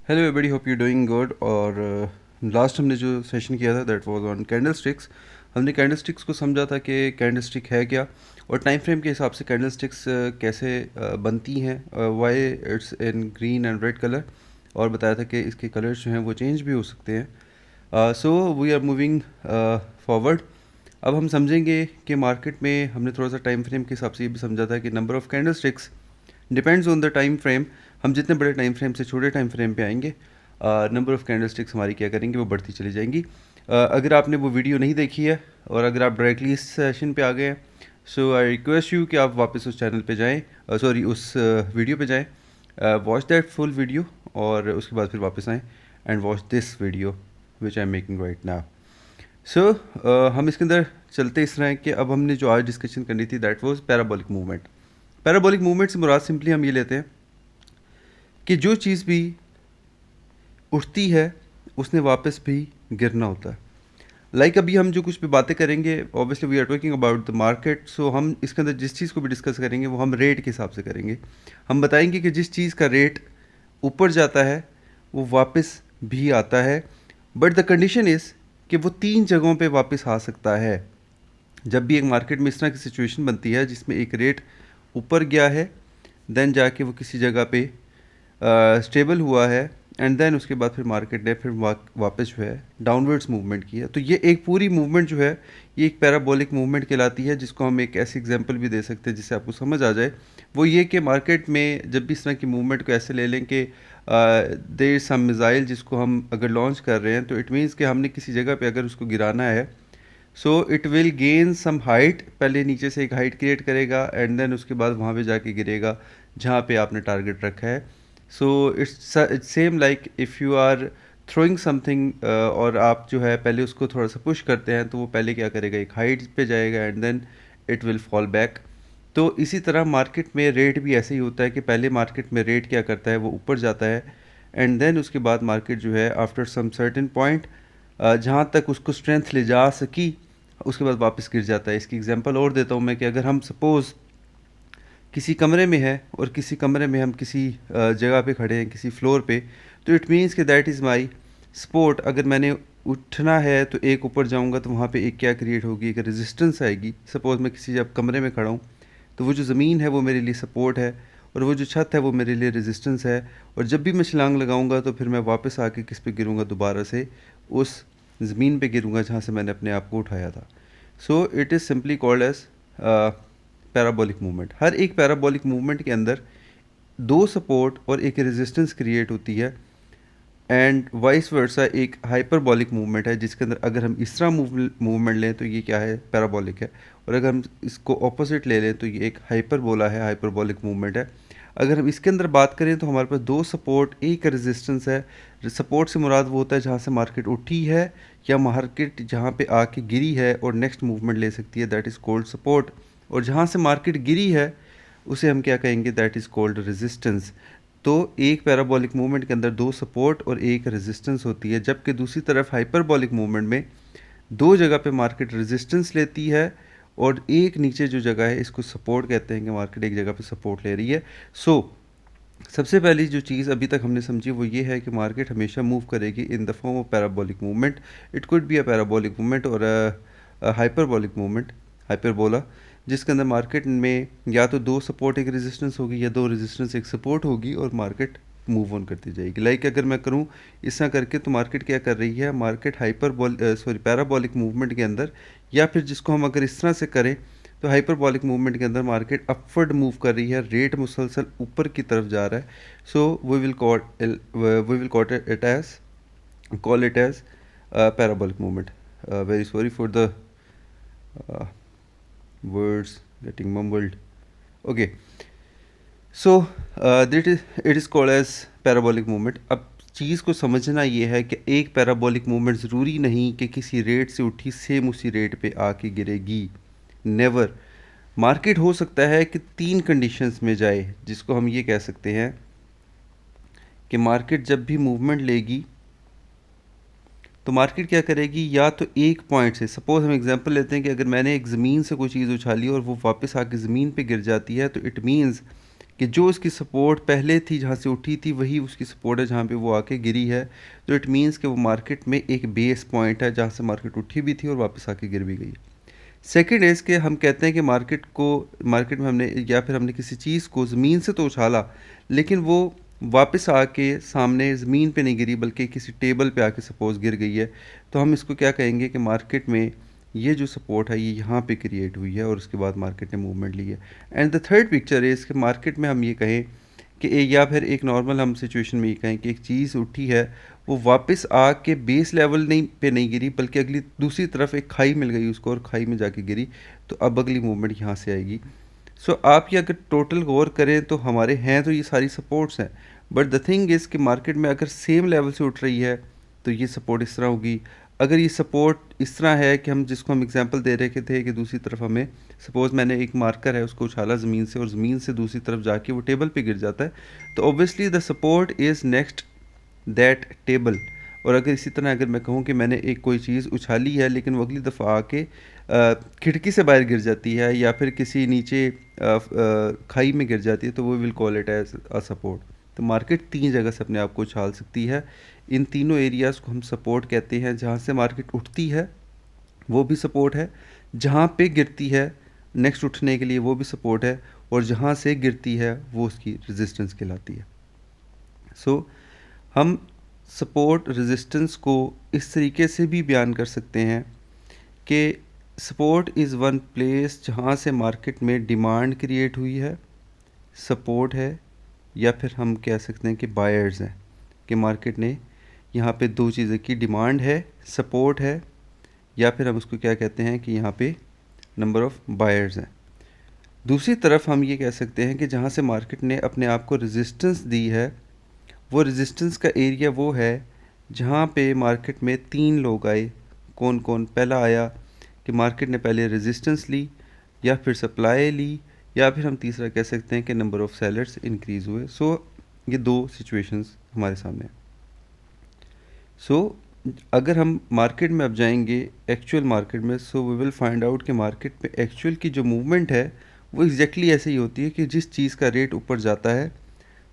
Hello everybody, hope you doing good. और last हमने जो सेशन किया था that was on candle sticks. हमने कैंडल स्टिक्स को समझा था कि कैंडल स्टिक है क्या और टाइम फ्रेम के हिसाब से कैंडल स्टिक्स कैसे बनती हैं, why it's in green and red colour, और बताया था कि इसके कलर्स जो हैं वो चेंज भी हो सकते हैं। So we are moving forward. अब हम समझेंगे कि मार्केट में हमने थोड़ा सा टाइम फ्रेम के हिसाब से ये भी समझा था कि number of candle sticks depends on the time frame. हम जितने बड़े टाइम फ्रेम से छोटे टाइम फ्रेम पे आएंगे, नंबर ऑफ़ कैंडल स्टिक्स हमारी क्या करेंगे, वो बढ़ती चली जाएंगी। अगर आपने वो वीडियो नहीं देखी है और अगर आप डायरेक्टली इस सेशन पे आ गए हैं, सो आई रिक्वेस्ट यू कि आप वापस उस चैनल पे जाएं, सॉरी उस वीडियो पे जाएं, वॉच दैट फुल वीडियो और उसके बाद फिर वापस आएँ and watch this video which I am making right now. So हम इसके अंदर चलते इस तरह हैं कि अब हमने जो आज डिस्कशन करनी थी that was parabolic movement. Parabolic movement से मुराद सिंपली हम ये लेते हैं कि जो चीज़ भी उठती है उसने वापस भी गिरना होता है। अभी हम जो कुछ भी बातें करेंगे, obviously we are talking about the market, so हम इसके अंदर जिस चीज़ को भी डिस्कस करेंगे वो हम रेट के हिसाब से करेंगे। हम बताएंगे कि जिस चीज़ का रेट ऊपर जाता है वो वापस भी आता है, बट द कंडीशन इज़ कि वो 3 जगहों पे वापस आ सकता है। जब भी एक मार्केट में इस तरह की सिचुएशन बनती है जिसमें एक रेट ऊपर गया है, देन जाके वो किसी जगह पे स्टेबल हुआ है, एंड देन उसके बाद फिर मार्केट ने फिर वापस जो है डाउनवर्ड्स मूवमेंट की है, तो ये एक पूरी मूवमेंट जो है ये एक पैराबोलिक मूवमेंट कहलाती है, जिसको हम एक ऐसी एग्जांपल भी दे सकते हैं जिससे आपको समझ आ जाए। वो ये कि मार्केट में जब भी इस तरह की मूवमेंट को ऐसे ले लें कि देयर सम मिसाइल जिसको हम अगर लॉन्च कर रहे हैं, तो इट मीन्स कि हमने किसी जगह पे अगर उसको गिराना है, so it will gain some height, पहले नीचे से एक हाइट क्रिएट करेगा एंड देन उसके बाद वहाँ पे जाके गिरेगा जहाँ पे आपने टारगेट रखा है। So it's same like if you are throwing something, और आप जो है पहले उसको थोड़ा सा पुश करते हैं, तो वो पहले क्या करेगा, एक हाइट पे जाएगा and then it will fall back. तो इसी तरह मार्केट में रेट भी ऐसे ही होता है कि पहले मार्केट में रेट क्या करता है, वो ऊपर जाता है एंड देन उसके बाद मार्केट जो है आफ्टर सम सर्टेन पॉइंट जहाँ तक उसको स्ट्रेंथ ले जा सकी उसके बाद वापस गिर जाता है। इसकी एग्जांपल और देता हूँ मैं कि अगर हम सपोज़ किसी कमरे में है और किसी कमरे में हम किसी जगह पे खड़े हैं, किसी फ्लोर पे, तो इट मीन्स कि दैट इज़ माई सपोर्ट। अगर मैंने उठना है तो एक ऊपर जाऊंगा तो वहाँ पे एक क्या क्रिएट होगी, एक रेजिस्टेंस आएगी। सपोज़ मैं किसी जब कमरे में खड़ा हूँ तो वो जो ज़मीन है वो मेरे लिए सपोर्ट है और वो जो छत है वो मेरे लिए रेजिस्टेंस है, और जब भी मैं छलांग लगाऊंगा तो फिर मैं वापस आके किस पे गिरूंगा, दोबारा से उस ज़मीन पे गिरूंगा जहाँ से मैंने अपने आप को उठाया था। So it is simply called as parabolic movement. हर एक पैराबोलिक मूवमेंट के अंदर दो सपोर्ट और एक रेजिस्टेंस क्रिएट होती है, एंड वाइस वर्सा एक हाइपरबोलिक मूवमेंट है जिसके अंदर अगर हम इस तरह मूवमेंट लें तो ये क्या है, पैराबोलिक है, और अगर हम इसको ऑपोजिट ले लें तो ये एक हाइपरबोला है, हाइपरबोलिक मूवमेंट है। अगर हम इसके अंदर बात करें तो हमारे पास दो सपोर्ट, एक रेजिस्टेंस है। सपोर्ट से मुराद वो होता है जहाँ से मार्केट उठी है या मार्केट जहाँ पे आके गिरी है और नेक्स्ट मूवमेंट ले सकती है, दैट इज़ कॉल्ड सपोर्ट। और जहाँ से मार्केट गिरी है उसे हम क्या कहेंगे, दैट इज़ कॉल्ड रेजिस्टेंस। तो एक पैराबोलिक मूवमेंट के अंदर दो सपोर्ट और एक रेजिस्टेंस होती है, जबकि दूसरी तरफ हाइपरबोलिक मूवमेंट में दो जगह पे मार्केट रेजिस्टेंस लेती है और एक नीचे जो जगह है इसको सपोर्ट कहते हैं कि मार्केट एक जगह पे सपोर्ट ले रही है। सो सबसे पहली जो चीज़ अभी तक हमने समझी वो ये है कि मार्केट हमेशा मूव करेगी in the form of parabolic movement. It could be a parabolic movement और हाइपरबोलिक मूवमेंट, हाइपरबोला, जिसके अंदर मार्केट में या तो दो सपोर्ट एक रेजिस्टेंस होगी या दो रेजिस्टेंस एक सपोर्ट होगी और मार्केट मूव ऑन करती जाएगी। अगर मैं करूँ इस तरह करके तो मार्केट क्या कर रही है, मार्केट पैराबोलिक मूवमेंट के अंदर, या फिर जिसको हम अगर इस तरह से करें तो हाइपरबोलिक मूवमेंट के अंदर मार्केट अपवर्ड मूव कर रही है, रेट मुसलसल ऊपर की तरफ जा रहा है। So call it as parabolic movement. Very sorry for the words getting mumbled. Okay, so it is called as parabolic movement. अब चीज़ को समझना ये है कि एक पैराबोलिक मूवमेंट ज़रूरी नहीं कि किसी रेट से उठी सेम उसी रेट पे आके गिरेगी, नेवर। मार्केट हो सकता है कि तीन कंडीशंस में जाए, जिसको हम ये कह सकते हैं कि मार्केट जब भी मूवमेंट लेगी तो मार्केट क्या करेगी, या तो एक पॉइंट से, सपोज हम एग्जांपल लेते हैं कि अगर मैंने एक ज़मीन से कोई चीज़ उछाली और वो वापस आके ज़मीन पे गिर जाती है, तो इट मीन्स कि जो इसकी सपोर्ट पहले थी जहाँ से उठी थी वही उसकी सपोर्ट है जहाँ पे वो आके गिरी है। तो इट मीन्स कि वो मार्केट में एक बेस पॉइंट है जहाँ से मार्केट उठी भी थी और वापस आके गिर भी गई। सेकेंड इज़ कि हम कहते हैं कि मार्केट में हमने या फिर हमने किसी चीज़ को ज़मीन से तो उछाला, लेकिन वो वापस आके सामने ज़मीन पे नहीं गिरी बल्कि किसी टेबल पे आके सपोज़ गिर गई है। तो हम इसको क्या कहेंगे कि मार्केट में ये जो सपोर्ट है ये यहाँ पे क्रिएट हुई है और उसके बाद मार्केट ने मूवमेंट ली है। And the third picture is कि मार्केट में हम ये कहें कि या फिर एक नॉर्मल हम सिचुएशन में ये कहें कि एक चीज़ उठी है, वो वापस आके बेस लेवल नहीं गिरी बल्कि अगली दूसरी तरफ एक खाई मिल गई उसको और खाई में जाके गिरी, तो अब अगली मूवमेंट यहाँ से आएगी। सो आप ये अगर टोटल गौर करें तो हमारे हैं तो ये सारी सपोर्ट्स हैं, बट द थिंग इज़ कि मार्केट में अगर सेम लेवल से उठ रही है तो ये सपोर्ट इस तरह होगी। अगर ये सपोर्ट इस तरह है कि हम जिसको हम एग्जांपल दे रहे थे कि दूसरी तरफ हमें सपोज़ मैंने एक मार्कर है उसको उछाला ज़मीन से और ज़मीन से दूसरी तरफ जाके वो टेबल पे गिर जाता है, तो obviously the support is next that table. और अगर इसी तरह अगर मैं कहूँ कि मैंने एक कोई चीज़ उछाली है लेकिन वो अगली दफ़ा आके खिड़की से बाहर गिर जाती है या फिर किसी नीचे खाई में गिर जाती है, तो वो will call it as a support. तो मार्केट तीन जगह से अपने आप को उछाल सकती है। इन तीनों एरियाज़ को हम सपोर्ट कहते हैं। जहाँ से मार्केट उठती है वो भी सपोर्ट है, जहाँ पे गिरती है नेक्स्ट उठने के लिए वो भी सपोर्ट है, और जहाँ से गिरती है वो उसकी रेजिस्टेंस कहलाती है। सो हम सपोर्ट रेजिस्टेंस को इस तरीके से भी बयान कर सकते हैं कि सपोर्ट इज़ वन प्लेस जहाँ से मार्केट में डिमांड क्रिएट हुई है, सपोर्ट है, या फिर हम कह सकते हैं कि बायर्स हैं कि मार्केट ने यहाँ पे दो चीज़ें की, डिमांड है, सपोर्ट है, या फिर हम उसको क्या कहते हैं कि यहाँ पे नंबर ऑफ़ बायर्स हैं। दूसरी तरफ हम ये कह सकते हैं कि जहाँ से मार्केट ने अपने आप को रेजिस्टेंस दी है, वो रेजिस्टेंस का एरिया वो है जहाँ पे मार्केट में तीन लोग आए। कौन कौन? पहला आया कि मार्केट ने पहले रेजिस्टेंस ली, या फिर सप्लाई ली, या फिर हम तीसरा कह सकते हैं कि नंबर ऑफ़ सेलर्स इंक्रीज़ हुए। सो ये दो सिचुएशंस हमारे सामने हैं। सो अगर हम मार्केट में अब जाएंगे एक्चुअल मार्केट में, so we will find out कि मार्केट में एक्चुअल की जो मूवमेंट है वो एग्जैक्टली ऐसे ही होती है कि जिस चीज़ का रेट ऊपर जाता है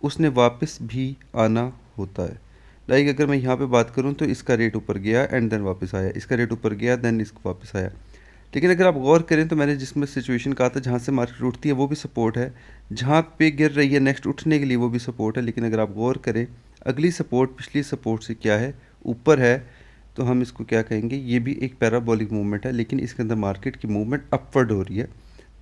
उसने वापस भी आना होता है। लाइक अगर मैं यहाँ पे बात करूँ तो इसका रेट ऊपर गया एंड देन वापस आया, इसका रेट ऊपर गया देन इसको वापस आया। लेकिन अगर आप गौर करें तो मैंने जिसमें सिचुएशन कहा था जहाँ से मार्केट उठती है वो भी सपोर्ट है, जहाँ पे गिर रही है नेक्स्ट उठने के लिए वो भी सपोर्ट है। लेकिन अगर आप गौर करें अगली सपोर्ट पिछली सपोर्ट से क्या है, ऊपर है, तो हम इसको क्या कहेंगे, ये भी एक पैराबोलिक मूवमेंट है लेकिन इसके अंदर मार्केट की मूवमेंट अपवर्ड हो रही है।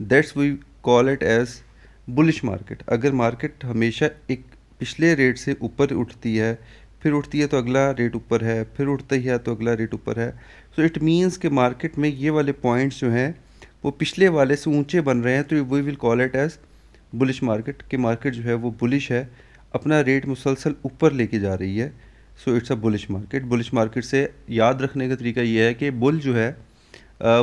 That's we call it as bullish market. अगर मार्केट हमेशा एक पिछले रेट से ऊपर उठती है, फिर उठती है तो अगला रेट ऊपर है, फिर उठती है तो अगला रेट ऊपर है, सो इट मीन्स कि मार्केट में ये वाले पॉइंट्स जो हैं वो पिछले वाले से ऊंचे बन रहे हैं, तो we will call it as bullish market. कि मार्केट जो है वो बुलिश है, अपना रेट मुसलसल ऊपर लेके जा रही है। So it's a bullish market. Bullish market से याद रखने का तरीका ये है कि बुल जो है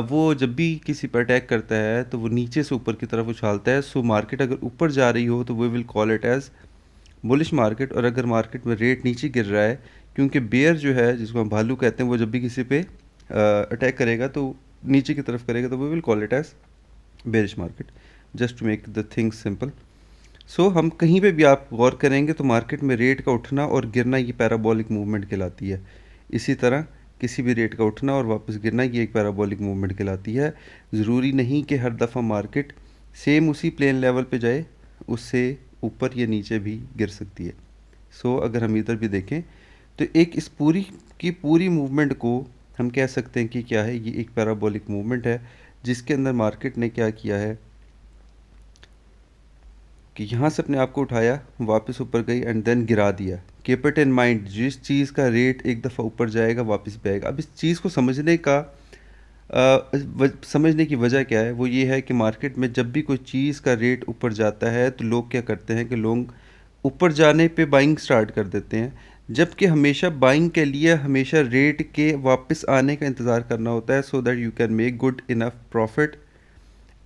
वो जब भी किसी पर अटैक करता है तो वो नीचे से ऊपर की तरफ उछालता है। सो मार्केट अगर ऊपर जा रही हो तो we will call it as bullish market. और अगर मार्केट में रेट नीचे गिर रहा है, क्योंकि बेयर जो है जिसको हम भालू कहते हैं वो जब भी किसी पे अटैक करेगा तो नीचे की तरफ करेगा, तो we will call it as bearish market, just to make the things simple. So हम कहीं पे भी आप गौर करेंगे तो मार्केट में रेट का उठना और गिरना ये पैराबोलिक मूवमेंट कहलाती है। इसी तरह किसी भी रेट का उठना और वापस गिरना ये एक पैराबोलिक मूवमेंट कहलाती है। ज़रूरी नहीं कि हर दफ़ा मार्केट सेम उसी प्लेन लेवल पे जाए, उससे ऊपर या नीचे भी गिर सकती है। सो अगर हम इधर भी देखें तो एक इस पूरी की पूरी मूवमेंट को हम कह सकते हैं कि क्या है, ये एक पैराबोलिक मूवमेंट है जिसके अंदर मार्केट ने क्या किया है कि यहाँ से अपने आप को उठाया, वापस ऊपर गई एंड देन गिरा दिया। कीप इट इन माइंड, जिस चीज़ का रेट एक दफ़ा ऊपर जाएगा वापस भी आएगा। अब इस चीज़ को समझने का समझने की वजह क्या है, वो ये है कि मार्केट में जब भी कोई चीज़ का रेट ऊपर जाता है तो लोग क्या करते हैं कि लोग ऊपर जाने पे बाइंग स्टार्ट कर देते हैं, जबकि हमेशा बाइंग के लिए हमेशा रेट के वापस आने का इंतज़ार करना होता है, so that you can make good enough profit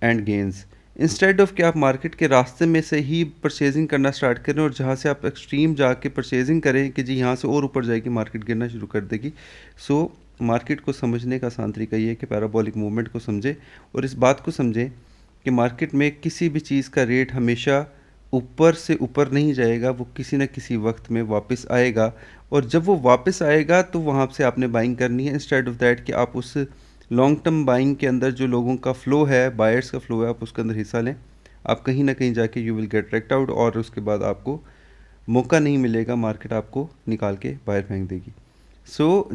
and gains. Instead of कि आप मार्केट के रास्ते में से ही परचेजिंग करना स्टार्ट करें और जहाँ से आप एक्सट्रीम जाके परचेजिंग करें कि जी यहाँ से और ऊपर जाएगी मार्केट गिरना शुरू कर देगी। सो मार्केट को समझने का आसान तरीका ये है कि पैराबोलिक मूवमेंट को समझें और इस बात को समझें कि मार्केट में किसी भी चीज़ का रेट हमेशा ऊपर से ऊपर नहीं जाएगा, वो किसी न किसी वक्त में वापस आएगा, और जब वो वापस आएगा तो वहाँ से आपने बाइंग करनी है, इंस्टेड ऑफ दैट कि आप उस लॉन्ग टर्म बाइंग के अंदर जो लोगों का फ़्लो है, बायर्स का फ़्लो है, आप उसके अंदर हिस्सा लें। आप कहीं ना कहीं जाके you will get wrecked out, और उसके बाद आपको मौका नहीं मिलेगा, मार्केट आपको निकाल के बाहर फेंक देगी।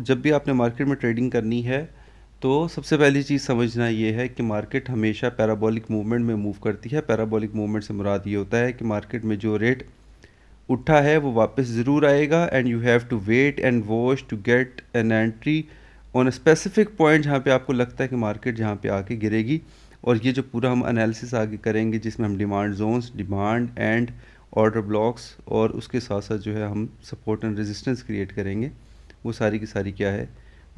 जब भी आपने मार्केट में ट्रेडिंग करनी है तो सबसे पहली चीज़ समझना ये है कि मार्केट हमेशा पैराबोलिक मूवमेंट में मूव करती है। पैराबोलिक मूवमेंट से मुराद ये होता है कि मार्केट में जो रेट उठा है वो वापस ज़रूर आएगा, and you have to wait and watch to get an entry on a specific point जहाँ पे आपको लगता है कि मार्केट जहाँ पे आके गिरेगी। और ये जो पूरा हम एनालिसिस आगे करेंगे, जिसमें हम demand zones, demand and order blocks, और उसके साथ साथ जो है हम सपोर्ट एंड रेजिस्टेंस क्रिएट करेंगे, वो सारी की सारी क्या है,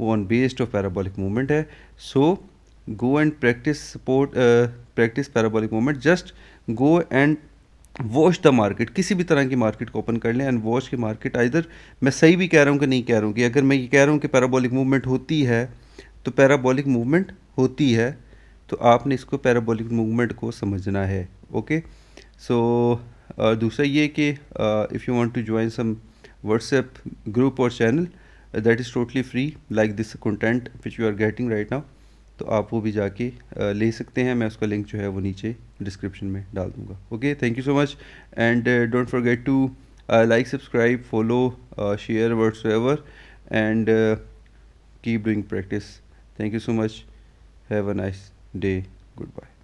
वो on based of parabolic movement है। So go and practice support, practice parabolic movement, just go and watch the market. किसी भी तरह की मार्केट को ओपन कर लें एंड वॉच की मार्केट। आइदर मैं सही भी कह रहा हूँ कि नहीं कह रहा हूँ, कि अगर मैं ये कह रहा हूँ कि पैराबोलिक मूवमेंट होती है तो पैराबोलिक मूवमेंट होती है, तो आपने इसको पैराबोलिक मूवमेंट को समझना है। ओके, सो दूसरा ये कि if you want to join some WhatsApp group और channel, that is totally free like this content which you are getting right now, तो आप वो भी जाके ले सकते हैं। मैं उसका लिंक जो है वो नीचे डिस्क्रिप्शन में डाल दूँगा। Okay, thank you so much, and don't forget to like, subscribe, follow, share whatsoever, and keep doing practice. Thank you so much. Have a nice day. Goodbye.